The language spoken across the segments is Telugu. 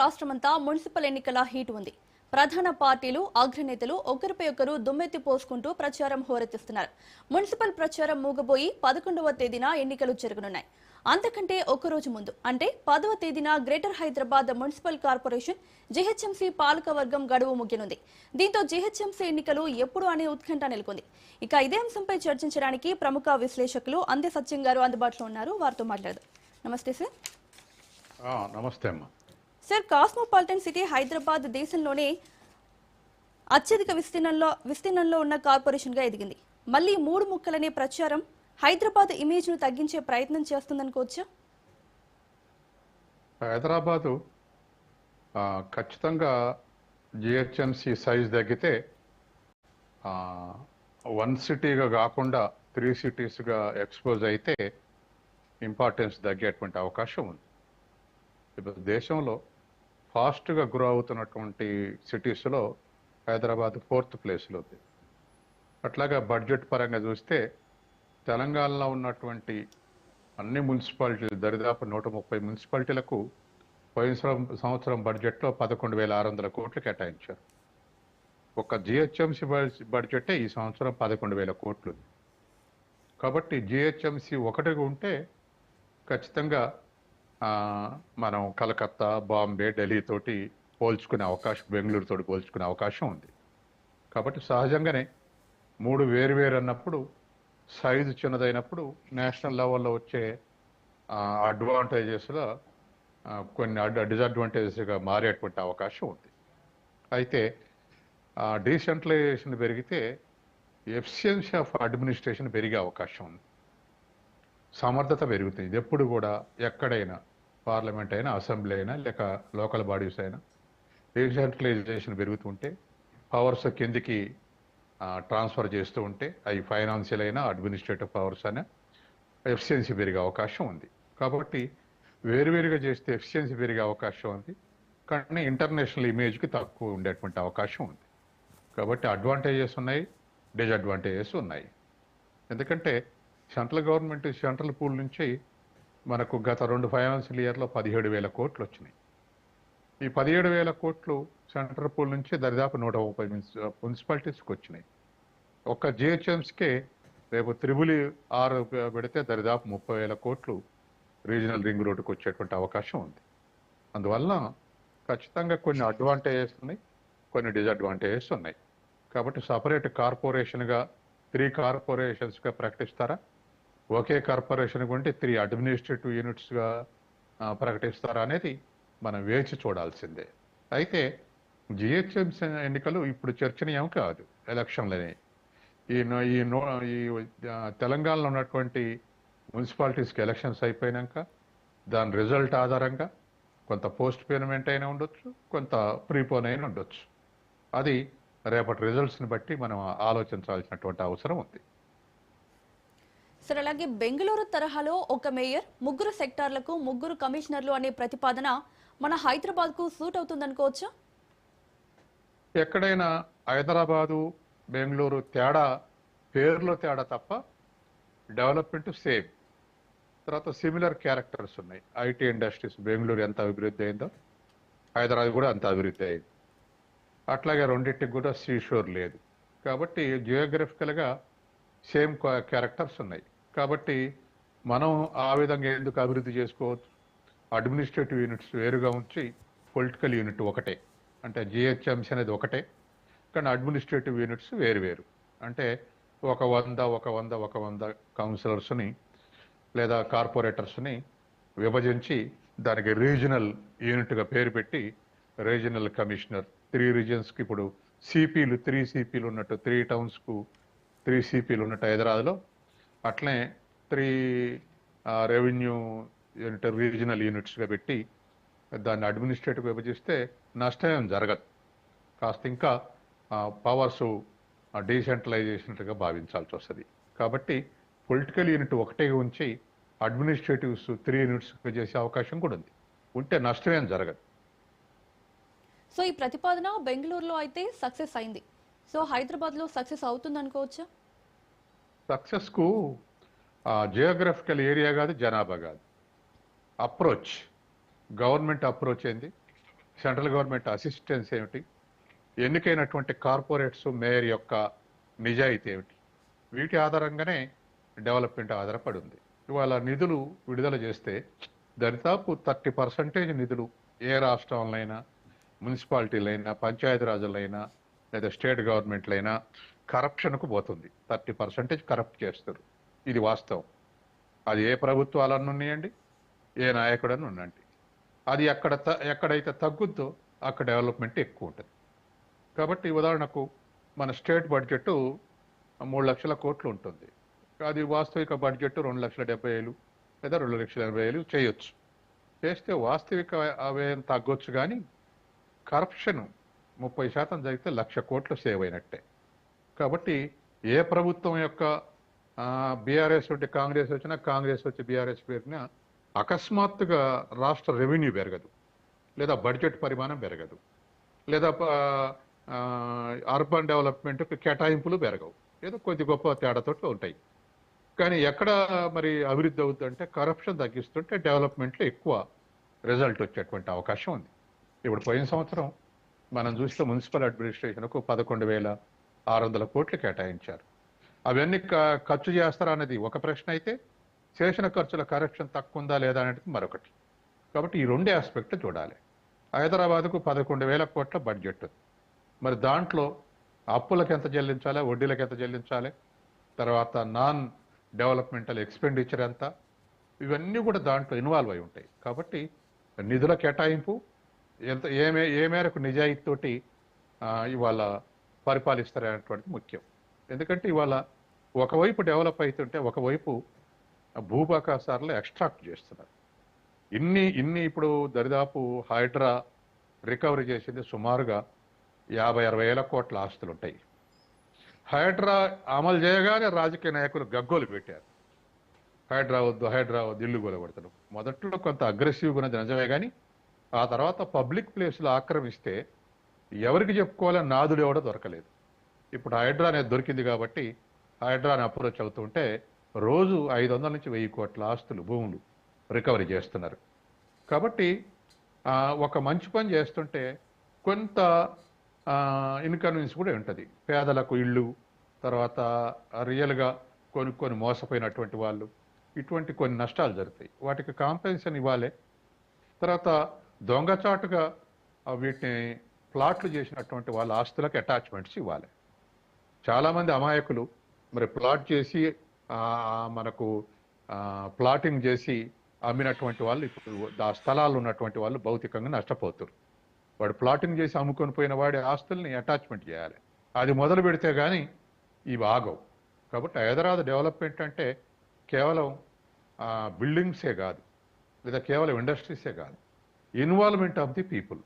రాష్ట్రమంతా మున్సిపల్ ఎన్నికల హీట్ ఉంది. ప్రధాన పార్టీలు అగ్రనేతలు ఒకరిపై ఒకరు దుమ్మెత్తి పోసుకుంటూ ప్రచారం హోరెత్తిస్తున్నారు. మున్సిపల్ ప్రచారం మూగబోయి 11వ తేదీన ఎన్నికలు జరగనున్నాయి. అంతకంటే ఒక రోజు ముందు అంటే 10వ తేదీన greater Hyderabad municipal corporation GHMC పాలకవర్గం గడువు ముగియనుంది. దీంతో జీహెచ్ఎంసీ ఎన్నికలు ఎప్పుడు అనే ఉత్కంఠ నెలకొంది. ఇక ఇదే అంశంపై చర్చించడానికి ప్రముఖ విశ్లేషకులు అందే సత్యం గారు అందుబాటులో ఉన్నారు. వారితో మాట్లాడదాం. నమస్తే సార్. నమస్తే అమ్మా. సార్, కాస్మోపాలిటన్ సిటీ హైదరాబాద్ దేశంలోనే అత్యధిక విస్తీర్ణంలో ఉన్న కార్పొరేషన్గా ఎదిగింది. మళ్ళీ మూడు ముక్కలనే ప్రచారం హైదరాబాద్ ఇమేజ్ ను తగ్గించే ప్రయత్నం చేస్తుందనుకోవచ్చా? హైదరాబాదు ఖచ్చితంగా జిహెచ్ఎంసి సైజ్ తగ్గితే 1 సిటీగా కాకుండా 3 సిటీస్గా ఎక్స్పోజ్ అయితే ఇంపార్టెన్స్ తగ్గేటువంటి అవకాశం ఉంది. ఇప్పుడు దేశంలో ఫాస్ట్గా గ్రో అవుతున్నటువంటి సిటీస్లో హైదరాబాద్ 4th ప్లేస్లో ఉంది. అట్లాగా బడ్జెట్ పరంగా చూస్తే తెలంగాణలో ఉన్నటువంటి అన్ని మున్సిపాలిటీలు దరిదాపు 130 మున్సిపాలిటీలకు పోయిన సంవత్సరం బడ్జెట్లో 11,600 కోట్లు కేటాయించారు. ఒక జిహెచ్ఎంసి బడ్జెటే ఈ సంవత్సరం 11,000 కోట్లు. కాబట్టి జిహెచ్ఎంసి ఒకటిగా ఉంటే ఖచ్చితంగా మనం కలకత్తా, బాంబే, ఢిల్లీ తోటి పోల్చుకునే అవకాశం, బెంగళూరు తోటి పోల్చుకునే అవకాశం ఉంది. కాబట్టి సహజంగానే మూడు వేరు అన్నప్పుడు సైజు చిన్నదైనప్పుడు నేషనల్ లెవెల్లో వచ్చే అడ్వాంటేజెస్లో కొన్ని డిసడ్వాంటేజెస్గా మారేటువంటి అవకాశం ఉంది. అయితే డీసెంట్రలైజేషన్ పెరిగితే ఎఫిషియన్సీ ఆఫ్ అడ్మినిస్ట్రేషన్ పెరిగే అవకాశం ఉంది. సమర్థత పెరుగుతుంది. ఇది ఎప్పుడు కూడా ఎక్కడైనా, పార్లమెంట్ అయినా, అసెంబ్లీ అయినా, లేక లోకల్ బాడీస్ అయినా డీసెంట్రలైజేషన్ పెరుగుతుంటే పవర్స్ కిందికి ట్రాన్స్ఫర్ చేస్తూ ఉంటే అవి ఫైనాన్షియల్ అయినా, అడ్మినిస్ట్రేటివ్ పవర్స్ అయినా ఎఫిషియన్సీ పెరిగే అవకాశం ఉంది. కాబట్టి వేరువేరుగా చేస్తే ఎఫిషియన్సీ పెరిగే అవకాశం ఉంది, కానీ ఇంటర్నేషనల్ ఇమేజ్కి తక్కువ ఉండేటువంటి అవకాశం ఉంది. కాబట్టి అడ్వాంటేజెస్ ఉన్నాయి, డిసడ్వాంటేజెస్ ఉన్నాయి. ఎందుకంటే సెంట్రల్ గవర్నమెంట్ సెంట్రల్ పూల్ నుంచి మనకు గత 2 ఫైనాన్షియల్ ఇయర్లో 17,000 కోట్లు వచ్చినాయి. ఈ 17,000 కోట్లు సెంట్రల్ పూల్ నుంచి దరిదాపు 130 మున్సిపాలిటీస్కి వచ్చినాయి. ఒక్క జిహెచ్ఎంసీకే రేపు 6 పెడితే దరిదాపు 30,000 కోట్లు రీజనల్ రింగ్ రోడ్డుకు వచ్చేటువంటి అవకాశం ఉంది. అందువల్ల ఖచ్చితంగా కొన్ని అడ్వాంటేజెస్ ఉన్నాయి, కొన్ని డిసడ్వాంటేజెస్ ఉన్నాయి. కాబట్టి సపరేట్ కార్పొరేషన్గా 3 కార్పొరేషన్స్గా ప్రకటిస్తారా, ఒకే కార్పొరేషన్ ఉంటే 3 అడ్మినిస్ట్రేటివ్ యూనిట్స్గా ప్రకటిస్తారా అనేది మనం వేచి చూడాల్సిందే. అయితే జిహెచ్ఎంసీ ఎన్నికలు ఇప్పుడు చర్చనీయం కాదు. ఎలక్షన్లని ఈ తెలంగాణలో ఉన్నటువంటి మున్సిపాలిటీస్కి ఎలక్షన్స్ అయిపోయినాక దాని రిజల్ట్ ఆధారంగా కొంత పోస్ట్ పేమెంట్ అయినా ఉండొచ్చు, కొంత ప్రీపోన్ అయినా ఉండొచ్చు. అది రేపటి రిజల్ట్స్ని బట్టి మనం ఆలోచించాల్సినటువంటి అవసరం ఉంది. సార్, అలాగే బెంగళూరు తరహాలో ఒక మేయర్, 3 సెక్టార్లకు 3 కమిషనర్లు అనే ప్రతిపాదన మన హైదరాబాద్కు సూట్ అవుతుందనుకోవచ్చా? ఎక్కడైనా హైదరాబాదు, బెంగళూరు తేడా పేరులో తేడా తప్ప డెవలప్మెంట్ సేమ్. తర్వాత సిమిలర్ క్యారెక్టర్స్ ఉన్నాయి. ఐటీ ఇండస్ట్రీస్ బెంగళూరు ఎంత అభివృద్ధి అయిందో హైదరాబాద్ కూడా అంత అభివృద్ధి అయింది. అట్లాగే రెండింటికి కూడా సీషోర్ లేదు. కాబట్టి జియోగ్రఫికల్గా సేమ్ క్యారెక్టర్స్ ఉన్నాయి. కాబట్టి మనం ఆ విధంగా ఎందుకు అభివృద్ధి చేసుకోవచ్చు? అడ్మినిస్ట్రేటివ్ యూనిట్స్ వేరుగా ఉంచి పొలిటికల్ యూనిట్ ఒకటే, అంటే జిహెచ్ఎంసీ అనేది ఒకటే, కానీ అడ్మినిస్ట్రేటివ్ యూనిట్స్ వేరు. అంటే ఒక 100 కౌన్సిలర్స్ని లేదా కార్పొరేటర్స్ని విభజించి దానికి రీజనల్ యూనిట్గా పేరు పెట్టి రీజనల్ కమిషనర్ 3 రీజన్స్కి ఇప్పుడు సిపిలు 3 సిపిలు ఉన్నట్టు 3 టౌన్స్కు 3 సిపిలు ఉన్నట్టు హైదరాబాద్లో అట్లనే 3 రెవెన్యూ యూనిట్ రీజనల్ యూనిట్స్గా పెట్టి దాన్ని అడ్మినిస్ట్రేటివ్ విభజిస్తే నష్టం జరగదు. కాస్త ఇంకా పవర్స్ డీసెంట్రలైజేషన్గా భావించాల్సి వస్తుంది. కాబట్టి పొలిటికల్ యూనిట్ ఒకటే ఉంచి అడ్మినిస్ట్రేటివ్స్ 3 యూనిట్స్గా చేసే అవకాశం కూడా ఉంది. ఉంటే నష్టమేం జరగదు. సో ఈ ప్రతిపాదన బెంగళూరులో అయితే సక్సెస్ అయింది. సో హైదరాబాద్లో సక్సెస్ అవుతుంది అనుకోవచ్చా? సక్సెస్కు జియోగ్రఫికల్ ఏరియా కాదు, జనాభా కాదు, అప్రోచ్, గవర్నమెంట్ అప్రోచ్ ఏంది, సెంట్రల్ గవర్నమెంట్ అసిస్టెన్స్ ఏమిటి, ఎన్నికైనటువంటి కార్పొరేట్స్ మేయర్ యొక్క నిజాయితీ ఏమిటి, వీటి ఆధారంగానే డెవలప్మెంట్ ఆధారపడి ఉంది. ఇవాళ నిధులు విడుదల చేస్తే దరిదాపు 30% నిధులు ఏ రాష్ట్రంలోనైనా, మున్సిపాలిటీలైనా, పంచాయతీరాజులైనా లేదా స్టేట్ గవర్నమెంట్లైనా కరప్షన్కు పోతుంది. 30% కరప్ట్ చేస్తారు. ఇది వాస్తవం. అది ఏ ప్రభుత్వాలన్నీ ఉన్నాయండి, ఏ నాయకుడని ఉండండి. అది ఎక్కడైతే తగ్గుద్దో అక్కడ డెవలప్మెంట్ ఎక్కువ ఉంటుంది. కాబట్టి ఉదాహరణకు మన స్టేట్ బడ్జెట్ 3 లక్షల కోట్లు ఉంటుంది. అది వాస్తవిక బడ్జెట్ 2,70,000 లేదా 2,80,000 చేయొచ్చు. చేస్తే వాస్తవిక వ్యయం తగ్గొచ్చు, కానీ కరప్షన్ 30% జరిగితే 1,00,000 కోట్లు సేవ్ అయినట్టే. కాబట్టి ఏ ప్రభుత్వం యొక్క బీఆర్ఎస్ వచ్చి కాంగ్రెస్ వచ్చినా, కాంగ్రెస్ వచ్చి బీఆర్ఎస్ పెరిగినా అకస్మాత్తుగా రాష్ట్ర రెవెన్యూ పెరగదు, లేదా బడ్జెట్ పరిమాణం పెరగదు, లేదా అర్బన్ డెవలప్మెంట్కి కేటాయింపులు పెరగవు. ఏదో కొద్ది గొప్ప తేడాతోటి ఉంటాయి. కానీ ఎక్కడ మరి అభివృద్ధి అవుతుందంటే కరప్షన్ తగ్గిస్తుంటే డెవలప్మెంట్లో ఎక్కువ రిజల్ట్ వచ్చేటువంటి అవకాశం ఉంది. ఇప్పుడు పోయిన సంవత్సరం మనం చూస్తే మున్సిపల్ అడ్మినిస్ట్రేషన్కు 11,600 కోట్లు కేటాయించారు. అవన్నీ ఖర్చు చేస్తారా అనేది ఒక ప్రశ్న అయితే, చేసిన ఖర్చుల కరప్షన్ తక్కువ ఉందా లేదా అనేది మరొకటి. కాబట్టి ఈ రెండే ఆస్పెక్ట్ చూడాలి. హైదరాబాద్కు 11,000 కోట్ల బడ్జెట్ ఉంది. మరి దాంట్లో అప్పులకు ఎంత చెల్లించాలి, వడ్డీలకు ఎంత చెల్లించాలి, తర్వాత నాన్ డెవలప్మెంటల్ ఎక్స్పెండిచర్ ఎంత, ఇవన్నీ కూడా దాంట్లో ఇన్వాల్వ్ అయి ఉంటాయి. కాబట్టి నిధుల కేటాయింపు ఏ మేరకు నిజాయితీతోటి ఇవాళ పరిపాలిస్తారనేటువంటిది ముఖ్యం. ఎందుకంటే ఇవాళ ఒకవైపు డెవలప్ అవుతుంటే ఒకవైపు భూభాకాశాలను ఎక్స్ట్రాక్ట్ చేస్తున్నారు. ఇన్ని ఇప్పుడు దరిదాపు హైడ్రా రికవరీ చేసింది సుమారుగా 50-60 వేల కోట్ల ఆస్తులు ఉంటాయి. హైడ్రా అమలు చేయగానే రాజకీయ నాయకులు గగ్గోలు పెట్టారు. హైడ్రా వద్దు ఇల్లు గొలగొడతారు. మొదట్లో కొంత అగ్రెసివ్గా ఉన్నది నిజమే, కానీ ఆ తర్వాత పబ్లిక్ ప్లేస్లో ఆక్రమిస్తే ఎవరికి చెప్పుకోవాలని నాదులు ఎవడో దొరకలేదు. ఇప్పుడు హైడ్రా అనేది దొరికింది కాబట్టి హైడ్రాని అప్రోచ్ అవుతుంటే రోజు 500 నుంచి 1000 కోట్ల ఆస్తులు, భూములు రికవరీ చేస్తున్నారు. కాబట్టి ఒక మంచి పని చేస్తుంటే కొంత ఇన్కన్వీనియన్స్ కూడా ఉంటుంది. పేదలకు ఇళ్ళు, తర్వాత రియల్గా కొనుక్కొని మోసపోయినటువంటి వాళ్ళు, ఇటువంటి కొన్ని నష్టాలు జరుగుతాయి. వాటికి కాంపెన్సేషన్ ఇవ్వాలి. తర్వాత దొంగచాటుగా వీటిని ప్లాట్లు చేసినటువంటి వాళ్ళ ఆస్తులకు అటాచ్మెంట్స్ ఇవ్వాలి. చాలామంది అమాయకులు మరి ప్లాట్ చేసి మనకు ప్లాటింగ్ చేసి అమ్మినటువంటి వాళ్ళు ఇప్పుడు ఆ స్థలాలు ఉన్నటువంటి వాళ్ళు భౌతికంగా నష్టపోతారు. వాడు ప్లాటింగ్ చేసి అమ్ముకొని పోయిన వాడి ఆస్తుల్ని అటాచ్మెంట్ చేయాలి. అది మొదలు పెడితే కానీ ఇవి ఆగవు. కాబట్టి హైదరాబాద్ డెవలప్మెంట్ అంటే కేవలం బిల్డింగ్సే కాదు, లేదా కేవలం ఇండస్ట్రీసే కాదు, ఇన్వాల్వ్మెంట్ ఆఫ్ ది పీపుల్,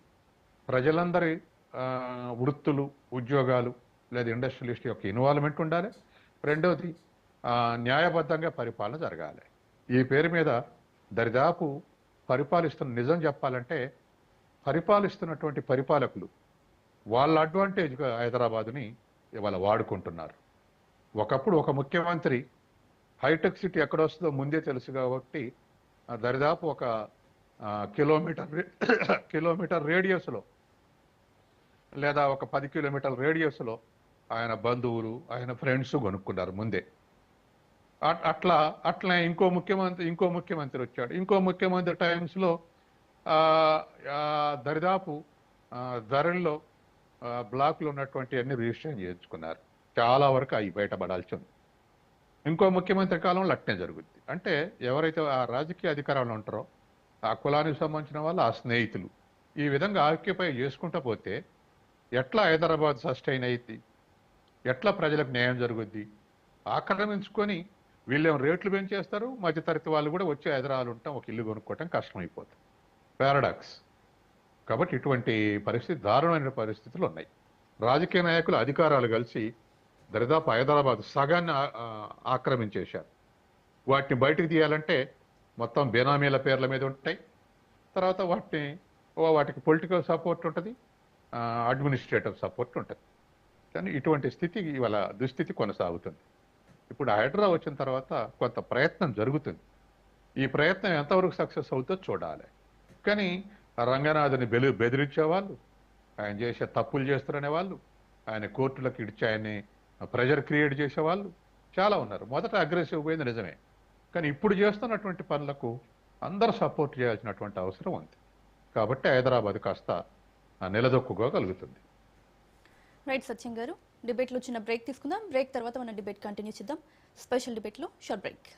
ప్రజలందరి వృత్తులు, ఉద్యోగాలు లేదా ఇండస్ట్రియలిస్ట్ యొక్క ఇన్వాల్వ్మెంట్ ఉండాలి. రెండవది న్యాయబద్ధంగా పరిపాలన జరగాలి. ఈ పేరు మీద దరిదాపు పరిపాలిస్తున్న, నిజం చెప్పాలంటే పరిపాలిస్తున్నటువంటి పరిపాలకులు వాళ్ళ అడ్వాంటేజ్గా హైదరాబాదుని ఇవాళ వాడుకుంటున్నారు. ఒకప్పుడు ఒక ముఖ్యమంత్రి హైటెక్ సిటీ ఎక్కడ వస్తుందో ముందే తెలుసు కాబట్టి దరిదాపు ఒక కిలోమీటర్ రేడియస్లో లేదా ఒక 10 కిలోమీటర్ల రేడియస్లో ఆయన బంధువులు, ఆయన ఫ్రెండ్స్ కొనుక్కున్నారు ముందే. అట్లా ఇంకో ముఖ్యమంత్రి వచ్చాడు. ఇంకో ముఖ్యమంత్రి టైమ్స్లో దరిదాపు ధరల్లో బ్లాక్లు ఉన్నటువంటి అన్ని రిజిస్ట్రేషన్ చేయించుకున్నారు. చాలా వరకు అవి బయటపడాల్సి ఉంది. ఇంకో ముఖ్యమంత్రి కాలంలో అట్నే జరుగుద్ది. అంటే ఎవరైతే ఆ రాజకీయ అధికారంలో ఉంటారో ఆ కులానికి సంబంధించిన వాళ్ళు, ఆ స్నేహితులు ఈ విధంగా ఆక్యుపై చేసుకుంటూ పోతే ఎట్లా హైదరాబాద్ సస్టైన్ అయ్యిద్ది, ఎట్లా ప్రజలకు న్యాయం జరుగుద్ది? ఆక్రమించుకొని వీళ్ళేం రేట్లు పెంచేస్తారు, మధ్యతరగతి వాళ్ళు కూడా వచ్చి హైదరాబాద్ ఉంటాం, ఒక ఇల్లు కొనుక్కోవటం కష్టమైపోతుంది. పారాడాక్స్. కాబట్టి ఇటువంటి పరిస్థితి, దారుణమైన పరిస్థితులు ఉన్నాయి. రాజకీయ నాయకులు, అధికారాలు కలిసి దరిదాపు హైదరాబాద్ సగాన్ని ఆక్రమించేశారు. వాటిని బయటకు తీయాలంటే మొత్తం బేనామీల పేర్ల మీద ఉంటాయి. తర్వాత వాటికి పొలిటికల్ సపోర్ట్ ఉంటుంది, అడ్మినిస్ట్రేటివ్ సపోర్ట్ ఉంటుంది. కానీ ఇటువంటి స్థితి ఇవాళ దుస్థితి కొనసాగుతుంది. ఇప్పుడు హైడ్రా వచ్చిన తర్వాత కొంత ప్రయత్నం జరుగుతుంది. ఈ ప్రయత్నం ఎంతవరకు సక్సెస్ అవుతుందో చూడాలి. కానీ రంగనాథుని బెదిరించేవాళ్ళు, ఆయన చేసే తప్పులు చేస్తారనే వాళ్ళు, ఆయన కోర్టులకు ఇడిచి ఆయన్ని ప్రెషర్ క్రియేట్ చేసేవాళ్ళు చాలా ఉన్నారు. మొదట అగ్రెసివ్ పోయింది నిజమే, కానీ ఇప్పుడు చేస్తున్నటువంటి పనులకు అందరూ సపోర్ట్ చేయాల్సినటువంటి అవసరం ఉంది. కాబట్టి హైదరాబాద్ కాస్త నిలదొక్కుకోగలుగుతుంది. రైట్ సత్యం గారు, డిబేట్లో చిన్న బ్రేక్ తీసుకుందాం. బ్రేక్ తర్వాత మన డిబేట్ కంటిన్యూ చేద్దాం. స్పెషల్ డిబేట్లో షార్ట్ బ్రేక్.